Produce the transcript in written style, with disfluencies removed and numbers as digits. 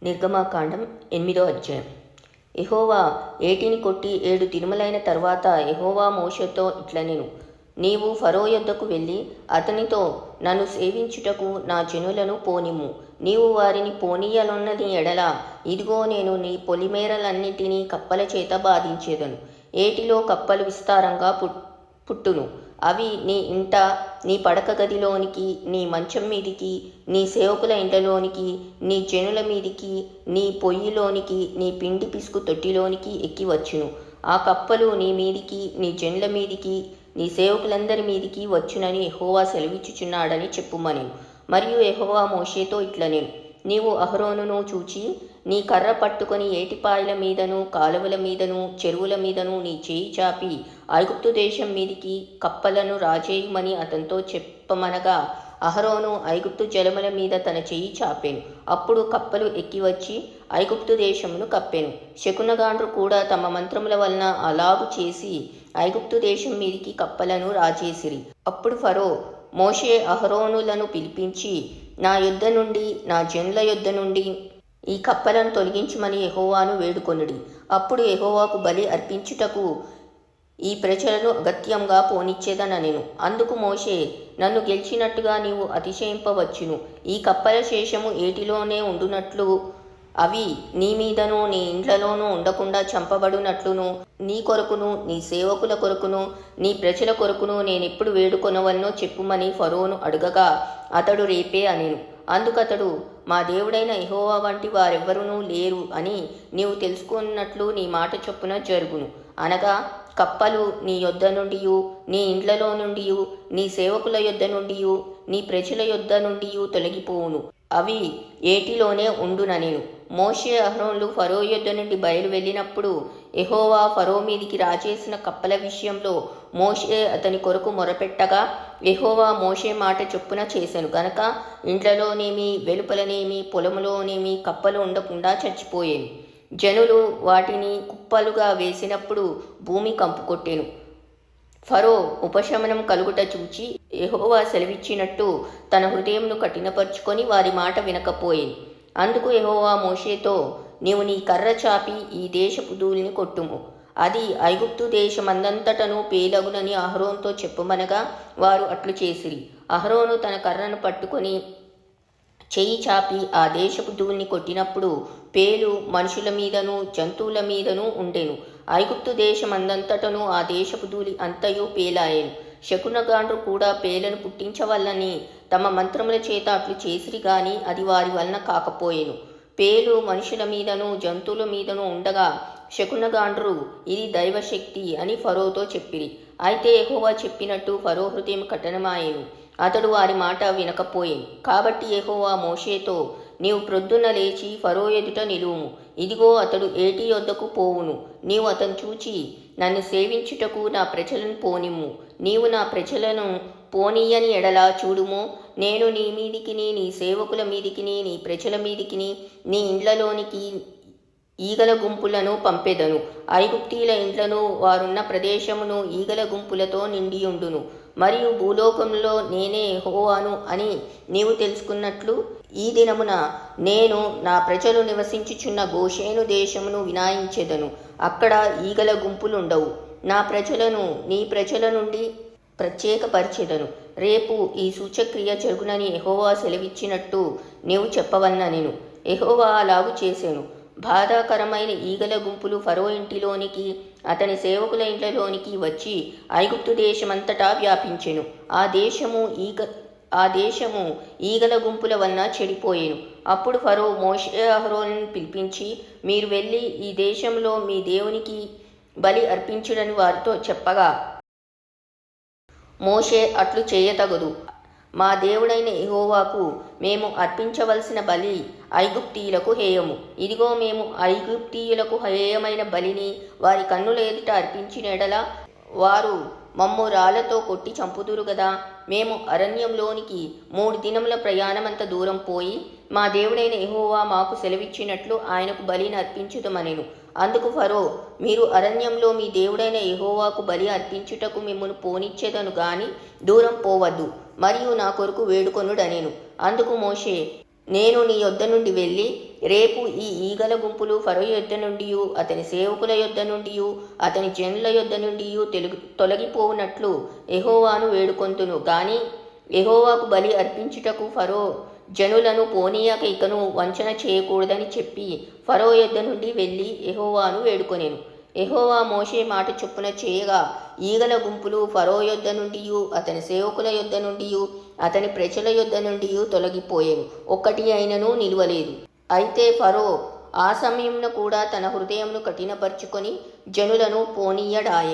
నిర్గమాకాండం 8వ అధ్యాయం. యెహోవా ఏటిని కొట్టి 7 దినములైన తరువాత యెహోవా మోషేతో ఇట్లనెను, నీవు ఫరో యొద్దకు వెళ్ళి అతనితో, నన్ను సేవించుటకు నా జనులను పోనిమ్ము. నీవు వారిని పోనీయనున్నది ఎడల, ఇదిగో నేను నీ పొలిమేరలన్నిటినీ కప్పల చేత బాధించేదను. ఏటిలో కప్పలు విస్తారంగా పుట్టును. అవి నీ ఇంట, నీ పడక గదిలోనికి, నీ మంచం మీదికి, నీ సేవకుల ఇంటలోనికి, నీ జనుల మీదికి, నీ పొయ్యిలోనికి, నీ పిండి పిసుకు తొట్టిలోనికి ఎక్కి వచ్చును. ఆ కప్పలు నీ మీదికి, నీ జనుల మీదికి, నీ సేవకులందరి మీదికి వచ్చునని యెహోవా సెలవిచ్చుచున్నాడని చెప్పుమనెను. మరియు యెహోవా మోషేతో ఇట్లనెను, నీవు అహరోనును చూచి నీ కర్ర పట్టుకొని ఏటిపాయల మీదను, కాలువల మీదను, చెరువుల మీదను నీ చేయి చాపి ఐగుప్తు దేశం మీదికి కప్పలను రాజేయుమని అతనితో చెప్పమనగా, అహరోను ఐగుప్తు జలముల మీద తన చెయ్యి చాపెను. అప్పుడు కప్పలు ఎక్కివచ్చి ఐగుప్తు దేశమును కప్పెను. శకునగాండ్రు కూడా తమ మంత్రముల వలన అలాగు చేసి ఐగుప్తు దేశం మీదికి కప్పలను రాజేసిరి. అప్పుడు ఫరో మోషే అహరోనులను పిలిపించి, నా యొద్ద నుండి, నా జనుల యొద్ద నుండి ఈ కప్పలను తొలగించమని యెహోవాను వేడుకొనుడి. అప్పుడు యెహోవాకు బలి అర్పించుటకు ఈ ప్రజలను అగత్యంగా పోనిచ్చేదనెను. అందుకు మోషే, నన్ను గెలిచినట్టుగా నీవు అతిశయింపవచ్చును. ఈ కప్పల శేషము ఏటిలోనే ఉండునట్లు, అవి నీ మీదను నీ ఇండ్లలోనూ ఉండకుండా చంపబడునట్లును, నీ కొరకును, నీ సేవకుల కొరకును, నీ ప్రజల కొరకును నేనెప్పుడు వేడుకొనవన్నో చెప్పుమని ఫరోను అడుగగా, అతడు రేపే అనెను. అందుకతడు, మా దేవుడైన యెహోవా వంటి వారెవ్వరూ లేరు అని నీవు తెలుసుకున్నట్లు నీ మాట చొప్పున జరుగును. అనగా కప్పలు నీ యొద్ద నుండియు, నీ ఇండ్లలో నుండియు, నీ సేవకుల యొద్ద నుండియు, నీ ప్రజల యొద్ద నుండియు తొలగిపోవును. అవి ఏటిలోనే ఉండుననెను. మోషే అహరోనులు ఫరో యొద్ద నుండి బయలు వెళ్ళినప్పుడు యెహోవా ఫరో మీదికి రాజేసిన కప్పల విషయంలో మోషే అతని కొరకు మొరపెట్టగా, యెహోవా మోషే మాట చొప్పున చేసెను గనక ఇండ్లలోనేమి, వెలుపలనేమి, పొలములోనేమి కప్పలు ఉండకుండా చచ్చిపోయేను. జనులు వాటిని కుప్పలుగా వేసినప్పుడు భూమి కంపుకొట్టెను. ఫరో ఉపశమనం కలుగుట చూచి యెహోవా సెలవిచ్చినట్టు తన హృదయంను కఠినపరుచుకొని వారి మాట వినకపోయేను. అందుకు యెహోవా మోషేతో, నీవు నీ కర్ర చాపి ఈ దేశపు ధూళిని కొట్టుము. అది ఐగుప్తు దేశమందంతటను పేలగునని అహరోనుతో చెప్పుమనగా వారు అట్లు చేసిరి. అహరోను తన కర్రను పట్టుకొని చెయ్యి చాపి ఆ దేశపు ధూళిని కొట్టినప్పుడు పేలు మనుషుల మీదను జంతువుల మీదను ఉండెను. ఐగుప్తు దేశమందంతటను ఆ దేశపు ధూళి అంతయు పేలాయెను. శకునగాండ్రు కూడా పేలను పుట్టించవల్లని తమ మంత్రముల చేత అట్లు చేసిరి గాని అది వారి వలన కాకపోయెను. పేలు మనుషుల మీదను జంతువుల మీదను ఉండగా శకునగాండ్రు, ఇది దైవశక్తి అని ఫరోతో చెప్పిరి. అయితే యెహోవా చెప్పినట్టు ఫరో హృదయం కఠినమాయెను. అతడు వారి మాట వినకపోయెను. కాబట్టి యెహోవా మోషేతో, నీవు ప్రొద్దున లేచి ఫరో ఎదుట నిలువుము. ఇదిగో అతడు ఏటి యొద్దకు పోవును. నీవు అతను చూచి, నన్ను సేవించుటకు నా ప్రజలను పోనిమ్ము. నీవు నా ప్రజలను పోనీయని ఎడలా చూడుము, నేను నీ మీదికిని, నీ సేవకుల మీదికిని, నీ ప్రజల మీదికిని, నీ ఇండ్లలోనికి ఈగల గుంపులను పంపెదను. ఐగుప్తీయుల ఇండ్లను, వారున్న ప్రదేశమును ఈగల గుంపులతో నిండియుండును. మరియు భూలోకంలో నేనే యెహోవాను అని నీవు తెలుసుకున్నట్లు ఈ దినమున నేను నా ప్రజలు నివసించుచున్న గోషేను దేశమును వినాయించెదను. అక్కడ ఈగల గుంపులుండవు. నా ప్రజలను నీ ప్రజల నుండి ప్రత్యేకపరిచెదను. రేపు ఈ సూచక్రియ జరుగునని యెహోవా సెలవిచ్చినట్టు నీవు చెప్పవన్నెను. యెహోవా అలాగు చేసెను. బాధాకరమైన ఈగల గుంపులు ఫరో ఇంటిలోనికి, అతని సేవకుల ఇంట్లోనికి వచ్చి ఐగుప్తు దేశమంతటా వ్యాపించెను. ఆ దేశము ఈగల గుంపుల వలన చెడిపోయెను. అప్పుడు ఫరో మోషే అహరోనులను పిలిపించి, మీరు వెళ్ళి ఈ దేశంలో మీ దేవునికి బలి అర్పించుడని వారితో చెప్పగా, మోషే అట్లు చేయతగదు. మా దేవుడైన యెహోవాకు మేము అర్పించవలసిన బలి ఐగుప్తీయులకు హేయము. ఇదిగో మేము ఐగుప్తీయులకు హేయమైన బలిని వారి కన్నుల ఎదుట అర్పించిన ఎడల వారు మమ్ము రాళ్లతో కొట్టి చంపుదురు గదా. మేము అరణ్యంలోనికి 3 దినముల ప్రయాణమంత దూరం పోయి మా దేవుడైన యెహోవా మాకు సెలవిచ్చినట్లు ఆయనకు బలిని అర్పించుదమనెను. అందుకు ఫరో, మీరు అరణ్యంలో మీ దేవుడైన యెహోవాకు బలి అర్పించుటకు మిమ్మును పోనిచ్చేదను గాని దూరం పోవద్దు, మరియు నా కొరకు వేడుకొనుడనెను. అందుకు మోషే, నేను నీ యొద్ద నుండి వెళ్ళి రేపు ఈ ఈగల గుంపులు ఫరో యొద్ద నుండి అతని సేవకుల యొద్ద నుండి అతని జనుల యొద్ద నుండి తొలగిపోవునట్లు యెహోవాను వేడుకొంతును. గాని యెహోవాకు బలి అర్పించుటకు ఫరో జనులను పోనీయక ఇకను వంచన చేయకూడదని చెప్పి ఫరో యొద్ద నుండి వెళ్ళి యెహోవాను వేడుకొనెను. యెహోవా మోషే మాట చొప్పున చేయగా ఈగల గుంపులు ఫరో యొద్ద నుండి అతని సేవకుల యొద్ద నుండి అతని ప్రజల యొద్ద నుండి తొలగిపోయాను, ఒక్కటి అయినను నిలువలేదు. అయితే ఫరో ఆ సమయమున కూడా తన హృదయమును కఠినపరుచుకొని జనులను పోనీయడాయె.